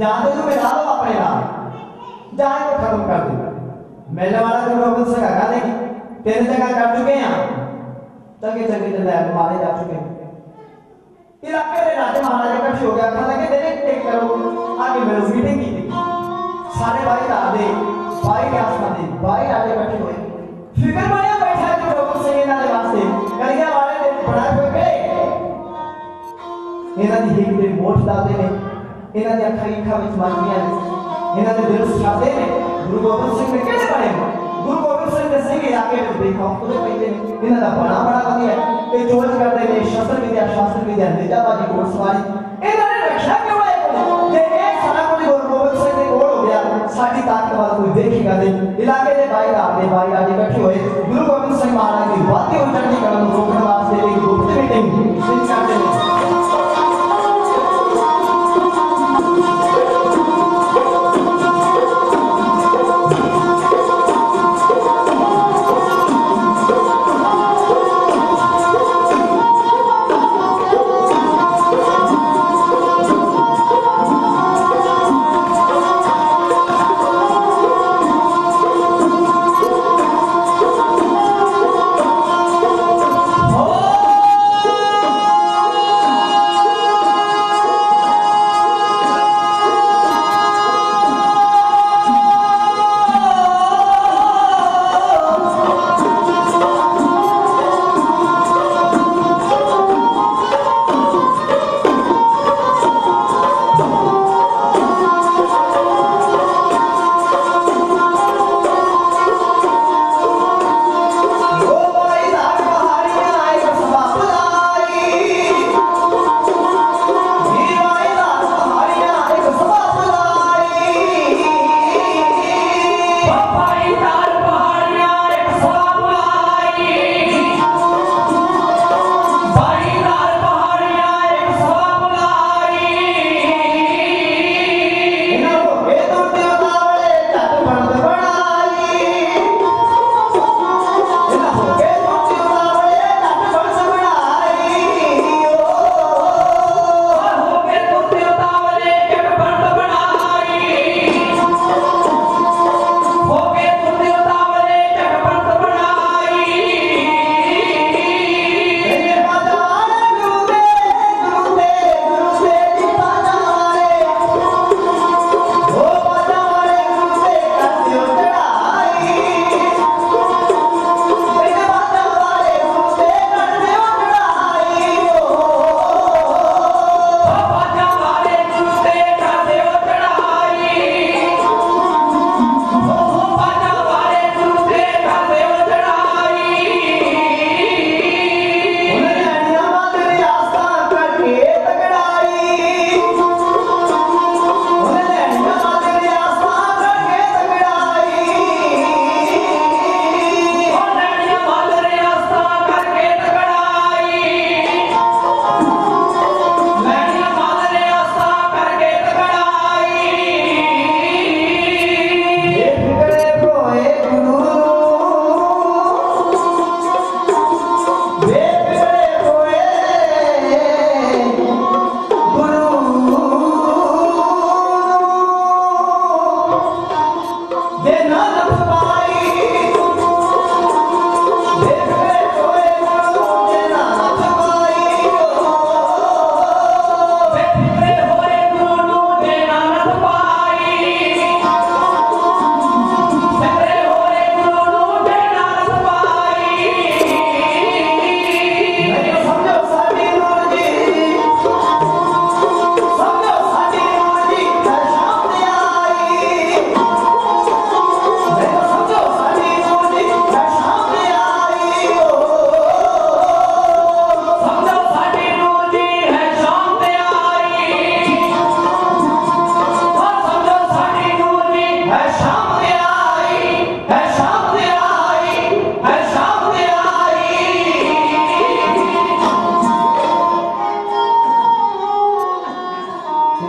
जाते तो मिला लो अपने नाम जाए को खत्म कर दो। मेले वाला गुरु गोबिंद सिंह का लेकिन तेरे जगह कर चुके हैं तगे तगे जलाया मारे जा चुके हैं। इलाके में राजे महाराजे इकट्ठे हो गया था लगे तेरे टेक करो आगे मेरे मीटिंग की थी सारे भाई राजे भाई के आसमान दे भाई राजे इकट्ठे हुए फिकर माया बैठा है गुरु गोबिंद सिंह ना वास्ते कलिया वाले ने बड़ा कोई गए इन्हां दी हिक ते मोठ दाते ने इन्हां दी अखां इखां विच मारियां ने इन्हां दे दिल सादे ने गुरु गोबिंद सिंह ने किहड़े बने गुरु गोबिंद सिंह ने सिंह इलाके में देखा खुद कहते हैं इन्हां दा बड़ा बड़ा वधिया ते जोज करते ने शस्त्र विद्या शास्त्र विद्या निजाबाजी घोड़सवारी इन्हां ने रक्षा क्यों है जे एक सारा कोई गुरु गोबिंद सिंह दे कोल हो गया साडी ताकत वाला कोई देखेगा नहीं। इलाके दे भाई आज इकट्ठे हुए गुरु गोबिंद सिंह महाराज की बातें उल्टनी करन रोकने वास्ते एक गुप्त मीटिंग करते हैं।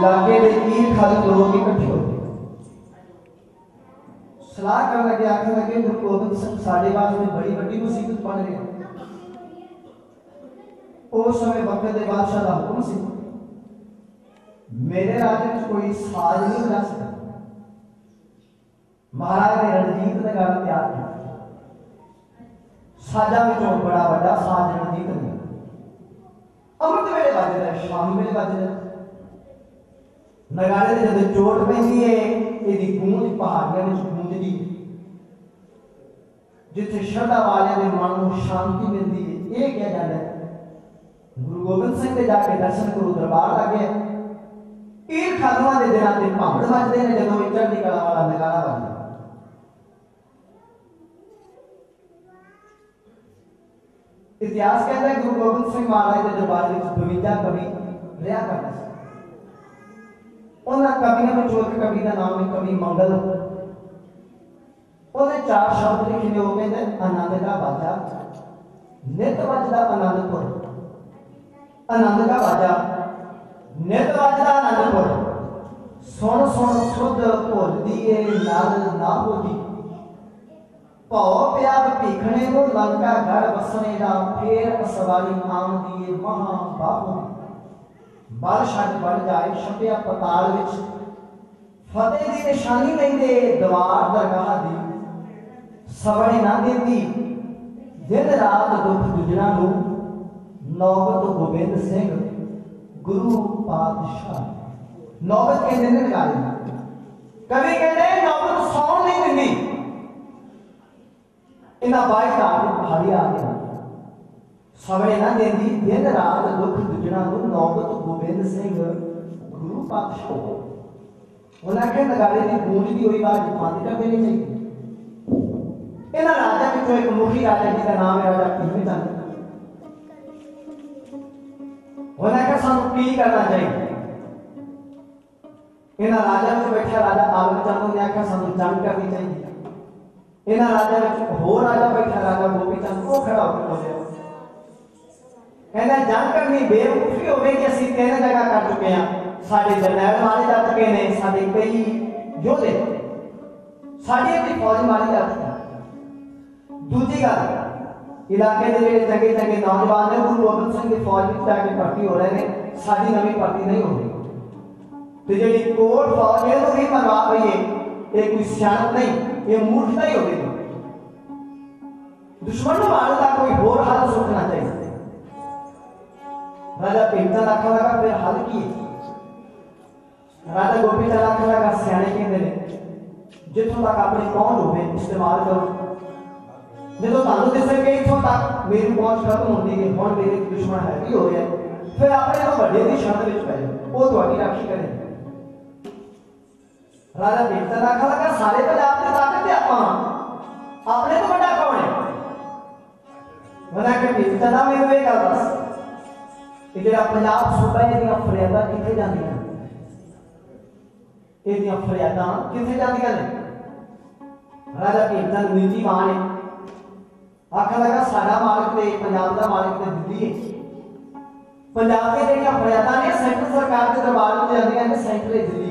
इलाके के ईर खालिद लोग इकट्ठे होते सलाह कर लगे आखिर लगे गुरु गोबिंद सिंह साढ़े वास्ते बड़ी बड़ी मुसीबत बन रही उस समय वक्त के बादशाह का हुक्म सी मेरे राज्य में कोई साज नहीं बजा सकता। महाराज ने रणजीत नगाड़ा तैयार किया। साजा में बड़ा बड़ा साज रणजीत ने अमृत वेले बजदा है, शाम वेले बजदा है। नगाड़े ने जब चोट पैंदी है इहदी गूंज पहाड़ियां में गूंजदी है। जिथे श्रद्धा वाले ने मन को शांति मिलती है। यह क्या जाता है गुरु गोबिंद सिंह के जाके दर्शन करो, दरबार लगे ईद खादुआ के दिनों से भावड़ बजते हैं जो चढ़ती कला वाला नगाड़ा बजता। इतिहास कहता है गुरु गोबिंद सिंह महाराज के दरबार में 52 कवि रहा करते थे। उन्होंने कवियों में एक कवि का नाम है कवि मंगल। उन्हें 4 शब्द लिखे ने, वो कहते आनंद का बाजा नित बजदा आनंदपुर, आनंद का बाजा नित बजदा आनंदपुर, सुन सुन सुध भुल दिए नाल ना होगी, भाव प्या भीखने को लंका गढ़ बसने का फेर असवारी आम दिए महा बाहू, बल छड़ बढ़ जाए छपिया पताल विच, फतेह की निशानी लेंदे दवार दरगाह दी, सवड़े ना देती दिन रात दुख दुजना नू, नौबत गोबिंद सिंह गुरु पातशाह। नौबत कहते हैं निकाली, कभी कहते हैं नौबत सौन नहीं दी। इन्हें 22 पहाड़ी आ गया, सवड़े ना देती दिन रात दुख दुजना नू, नौबत गोबिंद सिंह गुरु पातशाह। उन्हें आखिर नगाड़े की गूंजती हुई आवाज बंद कर देनी चाहिए। इन्हां राजा विचों एक मुखी राजा जिसका नाम है राजा भीम चंद। उन्हें कहा सानू की करना चाहिए। इन्हां राजा में बैठा राजा आलम चंद ने आखिया सानू जंग करनी चाहिए। इन्हां राजा में होर राजा बैठा राजा गोपी चंद, वो खड़ा होकर बोलिया कहना जंग करनी बेवकूफी होगी। असीं 3 जगह कर चुके हैं, साडे जरनैल मारे जा चुके हैं, साडे कई योधे साडी अपनी फौज मारी जा चुकी। दूसरी गल इलाके के जो चंगे चंगे नौजवान ने गुरु गोबिंद सिंह की फौज में जाके भर्ती हो रहे हैं, साडी नवी भर्ती नहीं हो रही। तो जी कोट फौज है तो भी मरवा पई है, ये कोई सियाणत नहीं, ये मूर्खता ही होगी। दुश्मन को मारने का कोई होर हल सोचना चाहिए। राजा भीमचंद आखन लगा फिर हल की। राजा गोपी चंद आखन लगा सियाणे कहते हैं जिथों तक अपनी पहुंच हो इस्तेमाल करो। जो तुहानू दिसे कि इथों तक मेरी पहुंच खत्म होती है, हुण मेरे दुश्मन हैवी हो रहे हैं, फिर अपने तो वड्डे दी शरण विच पै जाओ, वो तुहाडी राखी करें। राजा भीमचंद आखन लगा सारे पंजाब की ताकत ते आपां अपने तो वड्डा कौन है? मैंने कहा भीमचंद मेनू ये गल दस कि जिहड़ा पंजाब सूबा इहदियां फरियादां कित्थे जांदियां, इहदियां फरियादां कित्थे जांदियां ने? राजा भीमचंद नीतिवान है, आखन लगा साडा मालिक ते पंजाब दा मालिक ते दिल्ली है। पंजाब की जिहड़ियां फरियादां ने सेंटर सरकार के दरबार में जांदियां ने, सेंटर है दिल्ली।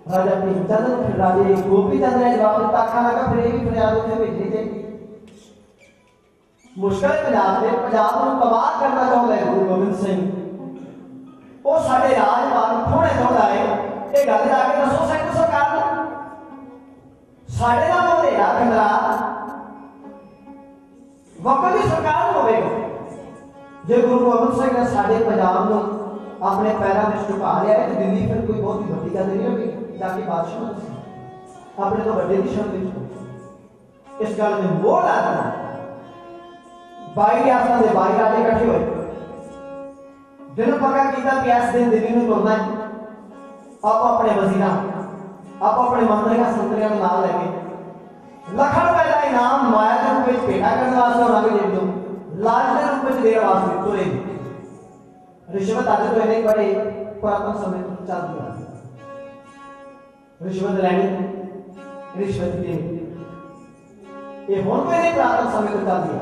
राजा भीमचंद फिर राजे गोपी चंद ने जवाब दिता, आखन लगा फिर ये भी फरियाद उत्थे भेजनी चाहिए। मुश्किल पंजाब से पंजाब को तबाह करना चाहता है गुरु गोबिंद सिंह, वो साडे राजपाल खोने चाहता है। ये गल जाके दसो सेंटर सरकार को, साडे नाल होएगा खतरा वक्त की सरकार होगा। जो गुरु गोबिंद सिंह ने साडे पंजाब को अपने पैरों में झुका लिया है तो दिल्ली फिर कोई बहुत ही बड़ी गल नहीं होगी, जाके बादशाह अपने तो बड़े दिशा इस गल में मोह लाना। 22 रियासतां दे 22 राजे इकट्ठे होए, दिन पक्का किया कि इस दिन दिल्ली में तुरना है। आप अपने वजीरां आप अपने मंत्रियों संतरियों को नाल लेके लखन रुपए का इनाम माया के रूप में भेटा करने वास्ते और आगे दे दो, लाज के रूप में देने वास्ते तुरे। रिश्वत आदि तो इन्हें बड़े पुरातन समय चल दिया, रिश्वत लेनी रिश्वत देनी ये हुण तो इन्हें पुरातन समय तो चल दिया।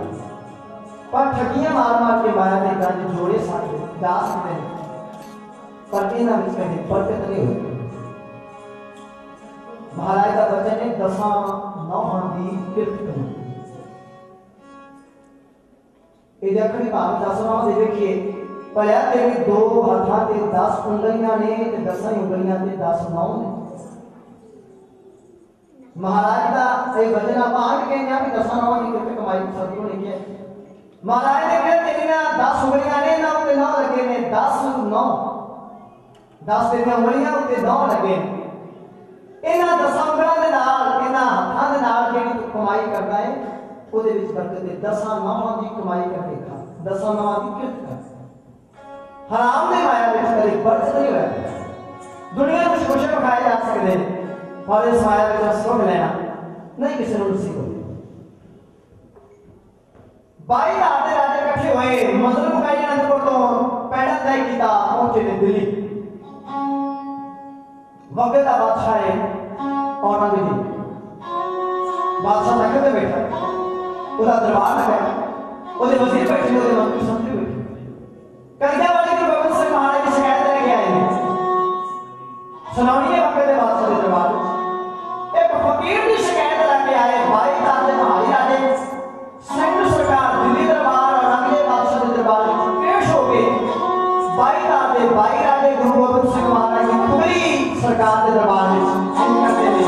पर ठगियां मार मार के माया के गंज जोड़े साथे जा सकते हैं, पर इन्हां विच कहीं बरकत नहीं होती। महाराज का वचन है 10 नौहां दी किरत करनी। ये अखरी भाव 10 नौहां दे देखिए भलिया तेरी दो हाथों से 10 उंगलियां ने ते 10 उंगलियां से 10 नाम ने। महाराज का ये वचन आप आठ के हैं कि 10 नाम की कितने कमाई सतगुरु ने किया। महाराज ने कहा तेरिया 10 उंगलियां ने ना उते 9 लगे ने 10 9 10 तेरिया उंगलियां उते 9 लगे। इन्हां 10 उंगलियां दे नाल इन्हां हाथां दे नाल जेहड़ी तू कमाई करदा है ओदे विच बरकत है। 10 नामां दी कमाई करके खा 10 नामां दी किरत कर। हराम दे माया विच कदी बरकत नहीं होया। दुनिया कुछ खुश खाए जा सकते और इस माया विच सुख लेना नहीं किसी को नसीब होती। 22 राजे राजे इकट्ठे हुए मजलूम मुकाई अनंदपुर तो पैड़ा तय किया पहुंचे ने दिल्ली। वक्त का बादशाह है औरंगजेब बादशाह तख्त पे बैठा उसका दरबार लगा उसके वजीर बैठे उसके मंत्री संतरी बैठे। कलिया वाले गुरु गोबिंद सिंह महाराज की शिकायत लेके आए हैं सुनानी है वक्त के बादशाह के दरबार। एक फकीर की शिकायत लेके आए 22 राजे महाराज राजे संघ सरकार दिल्ली दरबार और अगले बादशाह के दरबार में पेश हो गए। 22 राजे गुरु गोबिंद सिंह महाराज की पूरी सरकार के दरबार में करते थे।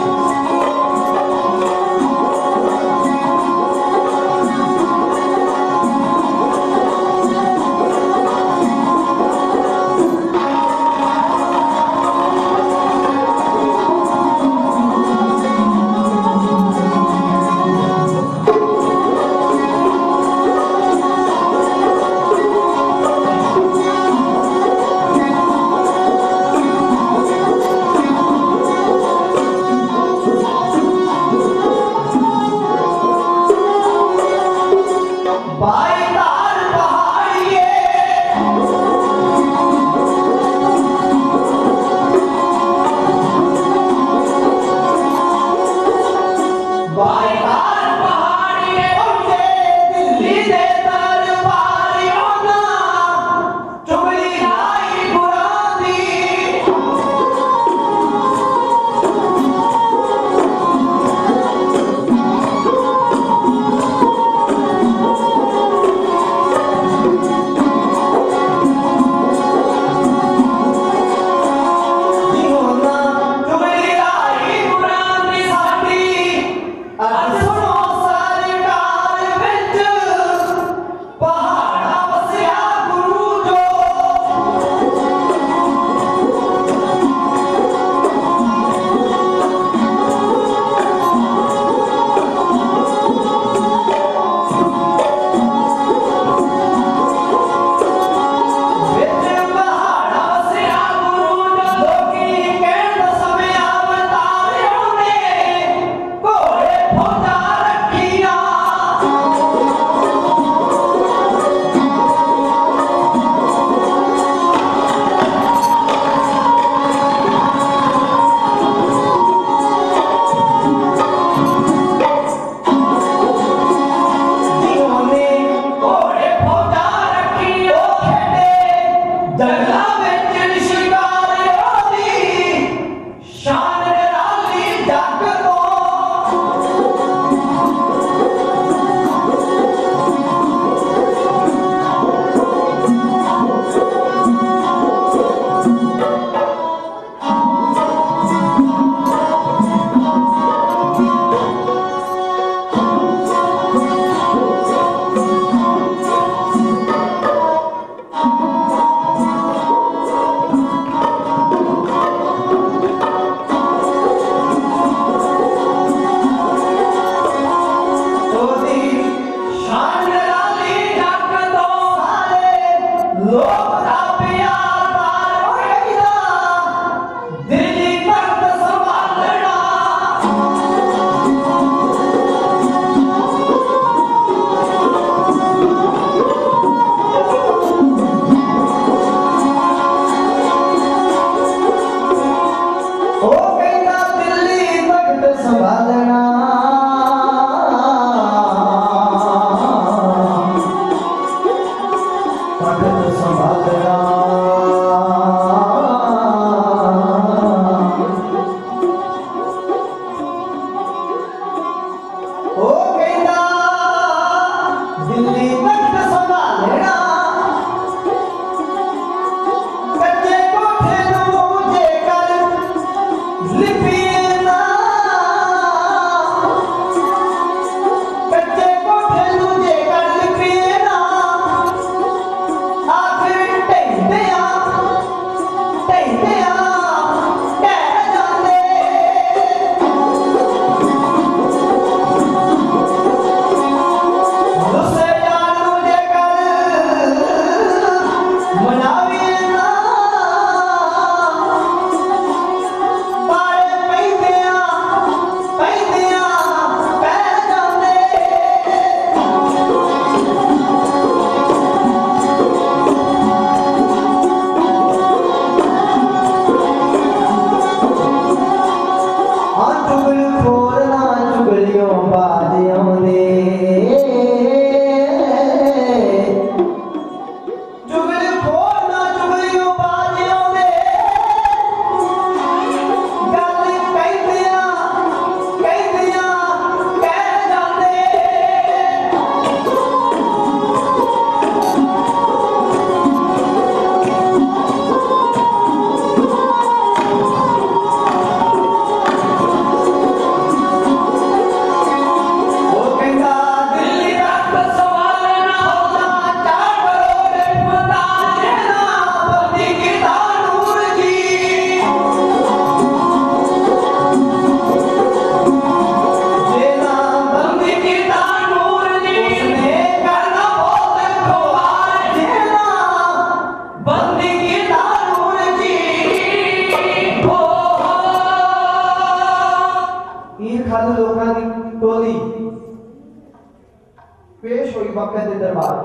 पेश हुई बकत के दरबार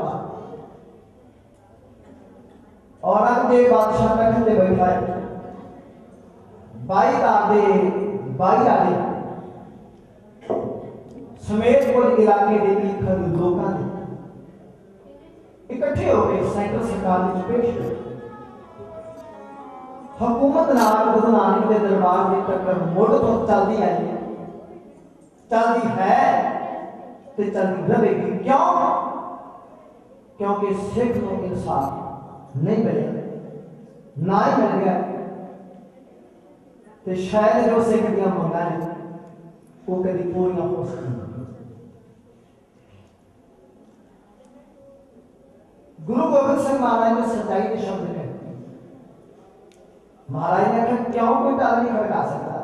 औरंगजेब बादशाह तख्त ते बैठा है 22 राजे समेत कुल इलाके के लोगों ने इकट्ठे होकर सेंट्रल सरकार में पेश हुए। हुकूमत नाल गुरु नानक के दरबार की टक्कर मुड़ तो चलती आई है, चलती है ते चलती रहेगी। क्यों? क्योंकि सिख को इंसाफ नहीं मिले, ना ही मिल गया तो शायद जो सिख दियां मंगा ने वो कभी पूरी हो सकती। गुरु गोबिंद सिंह महाराज ने सच्चाई के शब्द कहे। महाराज ने कहा क्यों कोई टाल नहीं खड़का सकता,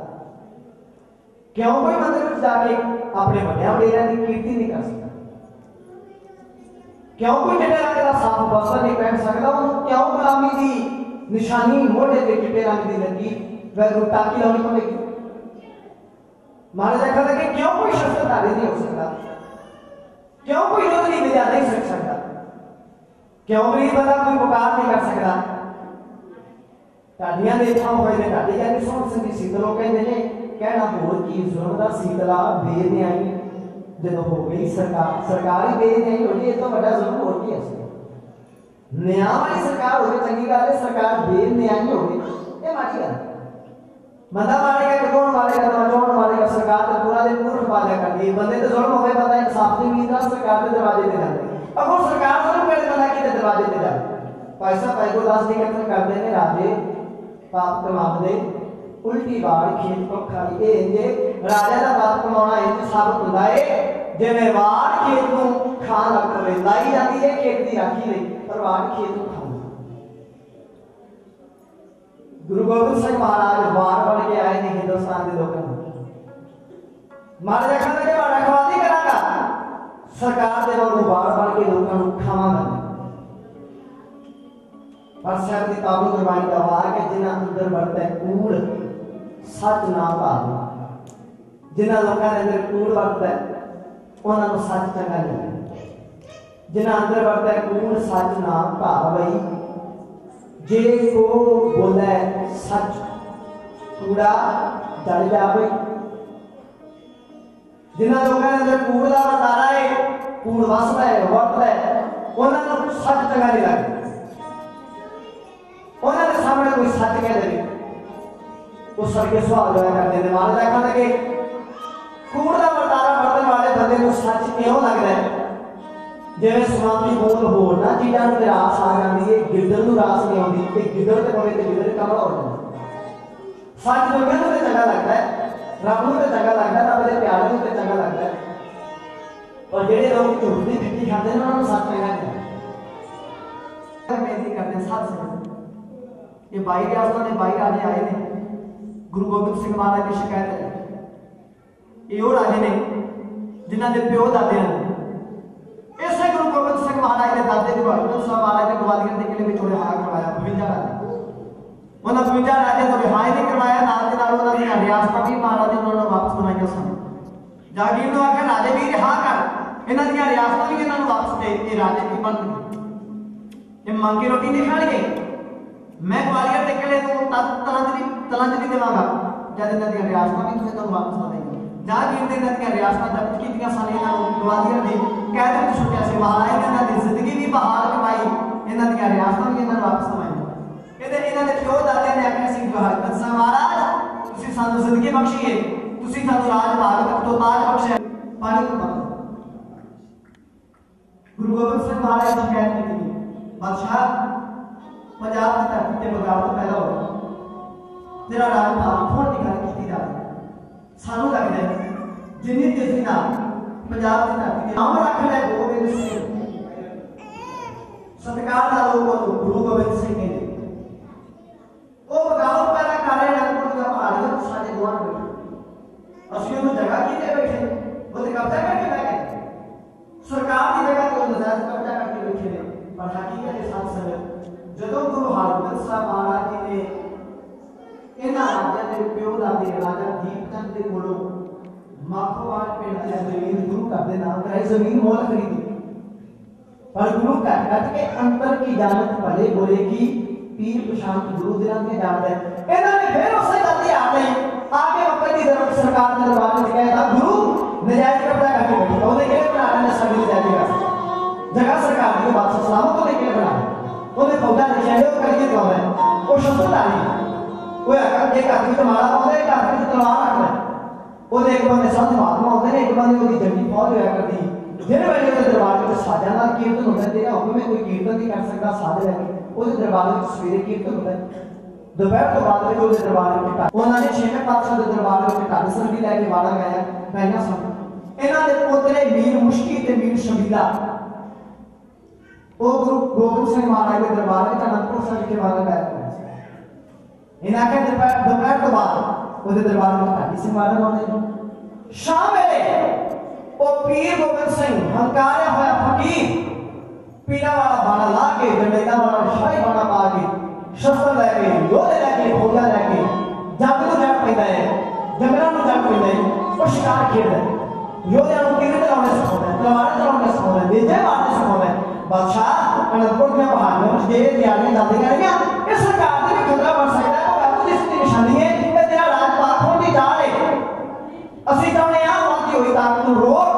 क्यों कोई मंदिर में जाके अपने बड़िया वडेरिया की कीर्ति नहीं कर सकता, क्यों कोई चिट्टे रंग का साफ वस्त्र नहीं पहन सकता, क्यों गुलामी की निशानी मोढ़े के चिट्टे रंग की लकीर वह टाकी लानी पड़ेगी। महाराज कहा कि क्यों कोई शस्त्रधारी नहीं हो सकता, क्यों कोई रोजनी विद्या नहीं सीख सकता, क्यों गरीब बंदा कोई पुकार नहीं कर सकता। ढाडियां देखा हुए ने ढाडी कहते सुन सकी शीतलों कहते ने कहना होर की जुल्म दा शीतला बेन्याई जब हो गई सरकार ही बेन्याई हो गई तो बड़ा जुल्म होर की है। न्याय वाली सरकार हो गई चंगी गल है, सरकार बेन्याई हो गई ये माड़ी गल। बंदा मारेगा कटोन मारेगा नौजवान मारेगा, सरकार तो पूरा दिन मूर्ख पाला करती है। बंदे तो जुल्म हो गए पता है इंसाफ नहीं मिलता, सरकार के दरवाजे पे जाते। अब वो सरकार जुल्म करे बंदा के दरवाजे पे जाए पैसा पाई को 10 दिन कत्ल कर देने राजे पाप कमाते उल्टी बाड़ खेत को खाई ए जे राजा दा बाप कमाना इंज साबित हुंदा है जिवें वाड़ खेत को खान लग पवे लाई जाती है खेत दी राखी लई पर वाड़ खेत को खांदा। गुरु गोबिंद सिंह महाराज वार बन के आए ने हिंदुस्तान के लोगों को महाराज कहंदे कि मैं रखवाली करांगा, सरकार दे वांगू वार बन के लोगों को खावांगा। पर शहर की ताबू करवाई का वार के जिन्हां अंदर बढ़ता है कूड़ सच ना भाव, जिन्हां लोगों के अंदर कूड़ बढ़ता है उन्होंने सच चंगा नहीं, जिन्हां अंदर बढ़ता है कूड़ सच ना भाव भाई जे को बोले सच कूड़ा जल जावे। जिन्हां लोगों के अंदर कूड़ का वर्तारा है कूड़ वसदा है वरतदा है उन्होंने सच चंगा नहीं लगता। उन्होंने सामने कोई सच कह दे वो सड़के सवाल जो करते हैं महाराज कहते कि कूड़ का वर्तारा बरतन वाले बंदे को सच क्यों लगता है जिवें स्वामी बोल होर ना चीज़ां नूं रास आ जाती है गिद्दड़ नूं रास नहीं आती ते गिद्दड़ ते पवे ते गिद्दड़ कमला हो जाता। सच दुनिया नूं ते चंगा लगता है, रब नूं ते चंगा लगता है, रब दे प्यारे नूं ते चंगा लगता है, और जिहड़े लोग झूठ दी फिक्की खाते हैं उन्हां नूं सच चंगा नहीं लगता। बेनती करते हैं सच ये 22 रियासतों के 22 राजे आए ने गुरु गोबिंद सिंह महाराज की शिकायत है। ये राजे ने जिन्होंने प्यो दादे हैं इसे गुरु गोबिंद सिंह महाराज के दादे गुरु अर्जन साहब महाराज ने ग्वालियर के किले में चोरे हार करवाया 52 राजे। उन्होंने 52 राजे को रिहाई नहीं करवाया, नाल के नाल उन्होंने रियासत भी महाराज ने उन्होंने वापस करवाई सन। जागीर ने आखिर राजे भी रिहा कर इन्हां दी रियासत भी इन्हां नूं वापस दे ये राजे की बन ये मांगी रोटी नहीं खाणगे। मैं ग्वालियर के किले को तलांजलि देवांगा जब इन्हां दी रियासत भी तुसीं तुहानूं वापस देंगे। जागीर ने इन्हां दी रियासत जब्त कीतियां सन, इन्हां नूं ग्वालियर दी कैद विच सुट्टिया सी। महाराज ने इन्हां दी जिंदगी भी बहाल करवाई, इन्हां दी रियासत भी इन्हां नूं वापस करवाई। कहते इन्हां दे प्यो दादे ने आखिया सी हरमत साहब महाराज तुसीं सानूं जिंदगी बख्शी है, तुसीं सानूं राज भाग तो ताज बख्शिया पानी तो पाओ। गुरु गोबिंद सिंह महाराज ने शिकायत की बादशाह पंजाब की धरती ते बगावत पैदा हो तेरा राज भाग खोण की गल की जा रही सानू लगता है जिन्नी तेजी नाल पंजाब की धरती ते नाम रख लिया गोबिंद सिंह सत्कार दा लोग गुरु गोबिंद सिंह ने वो बगावत पैदा कर रहे अनंतपुर दा पहाड़ियां साडे दुआर बैठे असली वो जगह की ते बैठे वो ते कब्जा करके बैठे सरकार की जगह को नजायज कब्जा करके बैठे ने। पर हकीकत के साथ संगत जदों गुरु हरगोबिंद साहब महाराज जी ने इन्हां राजां दे प्यो दादे राजा दीपचंद दे कोलों माखोवाल पिंड दी जमीन गुरु घर दे नाम कराई, जमीन मोल खरीदी पर गुरु कट कट के अंतर की जानत भले बोले की पीर प्रशांत गुरु दिलां के जानता है। इन्हां ने फिर उसे गलती आ गई आगे वक्त की तरफ सरकार के दरबार में कहता गुरु नजायज कब्जा करके बैठे उन्हें के बना ने सभी नजायज जगह सरकार की बात सलामत को लेके बना उन्हें फौजा ने शेडो करके तो है वो शस्त्रधारी वो अगर एक आदमी तो मारा होता है एक आदमी तो तलवार रखता है वो एक बंदे साथ महात्मा होते हैं एक बंदे की जंगी फौज होया करती जिन वेले उस दरबार में साजा नाल कीर्तन होता है तेरा हुक्म में कोई कीर्तन नहीं कर सकता साधे लगे उस दरबार में सवेरे कीर्तन होता है दोपहर तो बाद में उस दरबार में उन्होंने छेवें पातशाह के दरबार में ढाल संगी लेके वाड़ा गाया गाया सब इन्हां दे पोतरे मीर मुश्की ते मीर शमीला वो गुरु गोबिंद सिंह महाराज के दरबार में अनंतपुर साहिब के वाड़ा गाया इन्हां के दोपहर तो बाद उस दरबार में ढाल सिंह वाड़ा गाते शाम वेले ओ पीर गोबिंद सिंह हंकारा होया फकीर पीड़ा वाला बाड़ा ला के डंडा वाला शाही बाड़ा पा के शस्त्र लेके योद्धे लेके फौजा लेके जंग ਨੂੰ ਜੱਟ ਪੈਂਦਾ ਹੈ ਜੰਗਲਾਂ ਨੂੰ ਜੱਟ ਪੈਂਦਾ ਹੈ ਉਹ ਸ਼ਿਕਾਰ ਖੇਡਦਾ ਹੈ योद्धा ਨੂੰ ਕਿਵੇਂ ਚਲਾਉਣਾ ਸਿਖਾਉਂਦਾ ਹੈ ਤਲਵਾਰ ਚਲਾਉਣਾ ਸਿਖਾਉਂਦਾ ਹੈ ਨੇਜੇ ਮਾਰਨਾ ਸਿਖਾਉਂਦਾ ਹੈ ਬਾਦਸ਼ਾਹ ਅਨੰਦਪੁਰ ਦੀਆਂ ਪਹਾੜੀਆਂ ਵਿੱਚ ਜੇ ਦਿਹਾੜੀਆਂ ਜਾਂਦੇ ਕਰਨੀਆਂ ਇਹ ਸਰਕਾਰ ਦੇ ਵੀ ਖਤਰਾ ਬਣ ਸਕਦਾ ਹੈ ਉਹ ਆਪਣੀ ਇਸ ਦੀ ਨਿਸ਼ਾਨੀ ਹੈ ਕਿ ਤੇਰਾ ਰਾਜ ਪਾਕ ਹੋਣ ਦੀ ਚਾਲ ਹੈ ਅਸੀਂ ਚਾਹੁੰਦੇ ਹਾਂ ਵਾਦੀ ਹੋਈ ਤਾਕਤ ਨੂੰ ਰੋਕ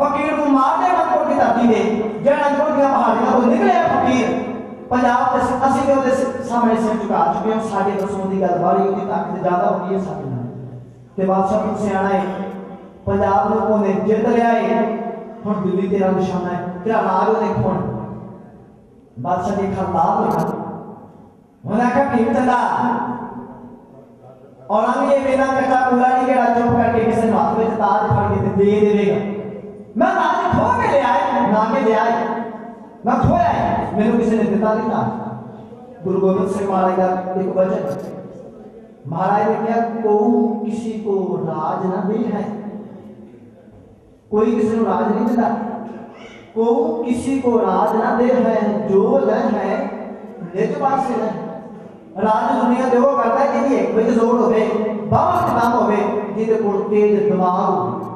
ਫਕੀਰ ਨੂੰ ਮਾਰ ਦੇ ਅਨੰਦਪੁਰ ਦੀ ਧਰਤੀ ਦੇ ਜਿਹੜਾ ਅਨੰਦਪੁਰ ਦੀਆਂ ਪਹਾੜੀਆਂ ਤੋਂ ਨਿਕਲਿਆ ਫਕੀਰ पंजाब के ਅਸੀਂ ਤੇ ਉਹਦੇ ਸਾਹਮਣੇ ਸਿਰ ਝੁਕਾ ਚੁੱਕੇ ਹਾਂ ਸਾਡੇ ਦਸੋਂ ਦੀ ਗੱਲ ਵਾਲੀ ਉਹਦੀ ਤਾਕਤ ਜ਼ਿਆਦਾ ਹੁੰਦੀ ਹੈ ਸਾਡੇ ਨਾਲ ਤੇ ਬਾਦਸ਼ਾਹ ਨੂੰ ਸਿਆਣਾ ਹੈ ਪੰਜਾਬ ਨੂੰ ਉਹਨੇ ਜਿੱਤ ਲਿਆ ਹੈ ਹੁਣ ਦਿੱਲੀ ਤੇਰਾ ਨਿਸ਼ਾਨਾ ਹੈ ਤੇਰਾ ਰਾਜ ਉਹਨੇ ਖੋਣ ਬਾਦਸ਼ਾਹ ਦੇ ਖਿਲਾਫ ਹੋਇਆ ਉਹਨਾਂ ਕਾ ਭੀਮ ਚੰਦਾ औरंगजेब बिना कच्चा कुल्हाड़ी के चुप करके किसी हाथ में ताज फड़ के दे देगा मैं ताज खो के ले आए ना के ले आए मैं खोया है मैंने किसी ने दिता नहीं था गुरु गोबिंद सिंह महाराज का एक वचन महाराज ने क्या को किसी को राज ना दे है कोई किसी को राज नहीं देता को किसी को राज ना दे है जो है निज पास से है राज दुनिया दे वो करता है कि एक बजे जोर होवे बाहर से काम होवे जिदे कोल तेज दिमाग होवे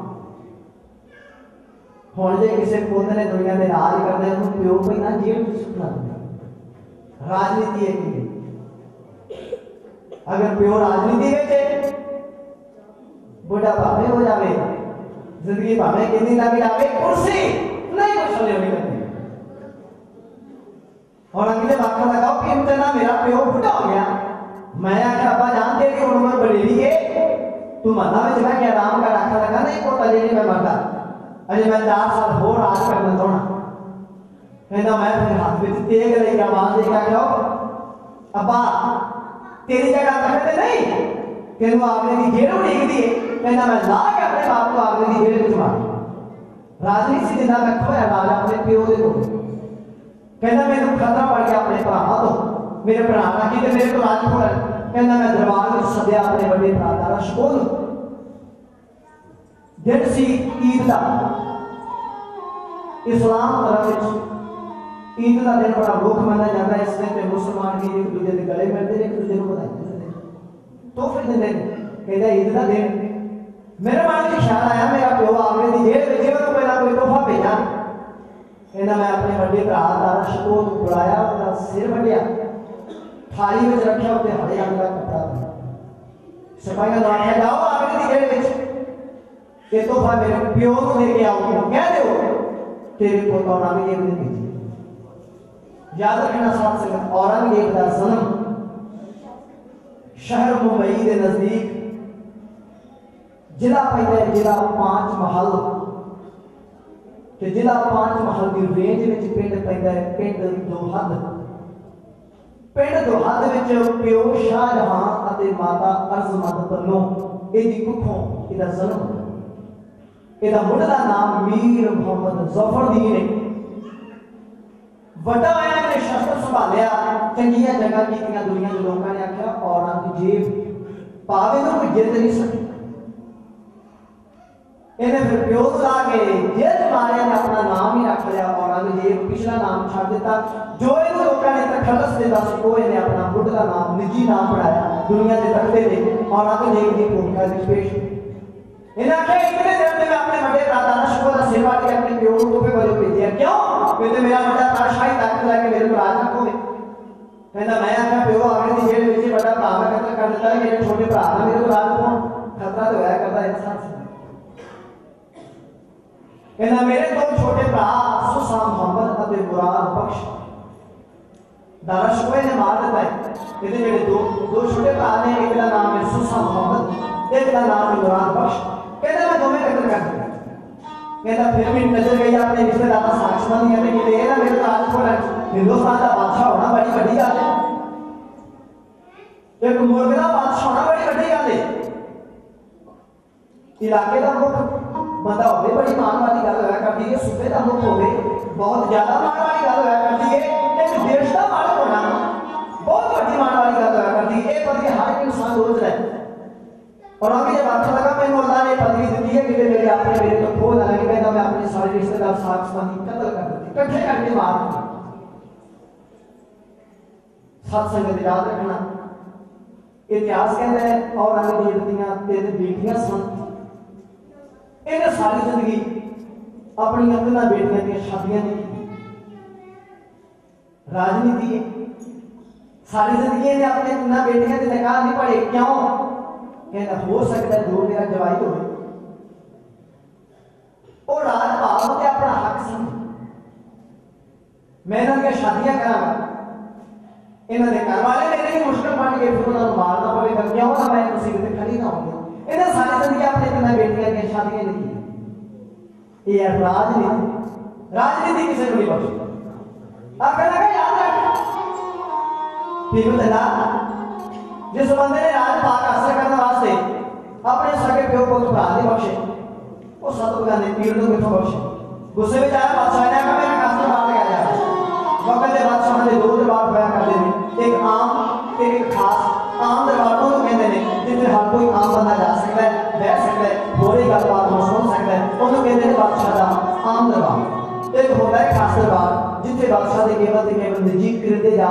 हुण जे किसी पोते ने दुनिया दे राज करदे उन्हें प्यो कोई ना जेल में सुटना राजनीति है की अगर प्यो राजनीति विच बुढ़ा भावे हो जावे जिंदगी भावे कितनी लग जावे कुर्सी नहीं कुछ ले नहीं करती और अगले वाक्य लगाओ कि इतना मेरा प्यो बुढ़ा हो गया मैं आखिर अब्बा जानते कि उम्र बड़ी है तू मरना में चला के आराम का रखा लगा नहीं को तले नहीं मैं मरदा अरे मैं 4 साल हो राज करना चाहना कहना मैं अपने हाथ में तेज रही आवाज लेकर क्या अब्बा तेरी जगह तकते नहीं तेन आगले की जेल उड़ीक दी कहना मैं ला के अपने बाप को आगले की जेल में मार राजनीति से जिंदा रखो है राज अपने प्यो दे को कहना मैंने खतरा पड़ गया अपने भरा तो मेरे भरा ना कि मेरे को राज को कहना मैं दरबार में सद्या अपने बड़े भरा दारा शकोल दिन सी ईद का इस्लाम धर्म ईद का दिन बड़ा मुख माना जाता है इस दिन पे मुसलमान भी एक दूसरे के गले मिलते हैं एक दूसरे को बताते तो फिर दिन कहता ईद का दिन मेरे मन में ख्याल आया मेरा प्यो आगले दी जेल में जीवन को पहला कोई तोहफा भेजा कहना मैं अपने बड़े भरा दारा शकोल बुलाया उसका सिर बढ़िया थाली में रखा उसने हरे रंग का कपड़ा सिपाही ने आख्या जाओ आगले दी जेल में ये तोहफा मेरे प्यो को लेके आओ कह दो तेरे पोता औरंगजेब ने भेजी याद रखना साथ संगत औरंगजेब का जन्म शहर मुंबई के नजदीक जिला पैदा जिला 5 महल जिला 5 महल की रेंज में पिंड पैदा है पिंड दोहद प्यो शाहजहां अते माता अर्जमंद पन्नो इहदी कुखों इहदा जन्म इहदा मुंडे दा नाम मीर मोहम्मद जफरदीन है वड्डा होया ने शस्त्र संभालिया चंगियां जगह कीतियां दुनिया के लोगों ने आख्या औरंगजेब पावे तो कोई जित नहीं सकता इन्हें फिर प्यो ला के जेल मारे ने अपना नाम ही रख लिया औरंगजेब पिछला नाम छोड़ देता जो इन लोगों ने तखलस देता सी वो इन्हें अपना बुढ़ का नाम निजी नाम पढ़ाया दुनिया के तख्ते पे औरंगजेब की भूमिका में पेश इन्हें आखिर इतने दिन में अपने बड़े दादा शको का सिर वाट के अपने प्यो को पे बोले भेजिया क्यों कहते मेरा बड़ा मेरे को राज रखोगे? कहना मैं आख्या प्यो आगे की जेल में बड़ा भरा का कत्ल कर दिता है, मेरे छोटे भरा का मेरे को राज रखो। खतरा तो है करता इंसान से। कहना मेरे दो छोटे भरा सुसा मोहम्मद और मुराद बख्श दारा शुक्र ने मार देता है। ये मेरे दो छोटे भरा ने, एक का नाम है सुसा मोहम्मद, एक का नाम है मुराद बख्श। कहना मैं दोनों कत्ल कर दिया। कहना फिर भी नजर गई अपने रिश्तेदार का साक्षी कहते कि ये ना मेरे को आज को हिंदुस्तान का बादशाह होना बड़ी बड़ी गल है, एक मुल्क का बादशाह होना बड़ी बड़ी गल है। इलाके का मुख बंदा हो बड़ी मान वाली गल होया करती है, सूबे का मुख हो बहुत ज्यादा मान वाली गल होया करती है, एक देश का मालिक होना बहुत बड़ी मान वाली गल होया करती है। ये पदवी हर एक इंसान रोज रहे और अभी जब अच्छा लगा मैं अल्लाह ने पदवी दी है कि मेरे अपने मेरे तो खो ना लगे, कहता मैं अपने सारे रिश्तेदार साथ संबंधी कत्ल कर देती, इकट्ठे करके मार दी। सत्संग याद रखना, इतिहास कहता है औरंगजेब दियां 3 बेटियां सन, इन्हें सारी जिंदगी अपनी 3 बेटियां की शादियां नहीं की। राजनीति सारी जिंदगी इन्हें अपने 3 बेटियां के निकाह नहीं पढ़े, क्यों? कहना हो सकता है 2 मेरा जवाई हो और राजपाल ते अपना हक समझ मैं इन्होंने शादियां करांगा, इन्होंने घर वाले मेरे ही मुश्किल बन गए, फिर उन्होंने मारना पड़ेगा, क्यों ना मैं मुसीबत खड़ी ना होगी। इन्हें सारी जिंदगी अपने 3 बेटियां की शादियां नहीं की। ये राजनीति किसी को नहीं बख्शती। अब कहना याद रख जिस बंदे ने राज पाक हासिल करने वास्ते अपने सगे प्यो को भरा नहीं बख्शे, वो सतगुरु ने पीर को किथों बख्शे। गुस्से में आया बादशाह ने कहा मेरा कास्टर मार के आ जाए। वक्त के बादशाह ने 2 दरबार होया करते हैं, एक आम ते एक खास। आम दरबार को कहते हैं जिथे हर कोई आम बंदा जा सकता है, बैठ सकता है, थोड़ी गलबात सुन सकता है, उन्होंने कहते हैं बादशाह का आम दरबार। एक होता है खास दरबार जिथे बादशाह के केवल निजी किरते जा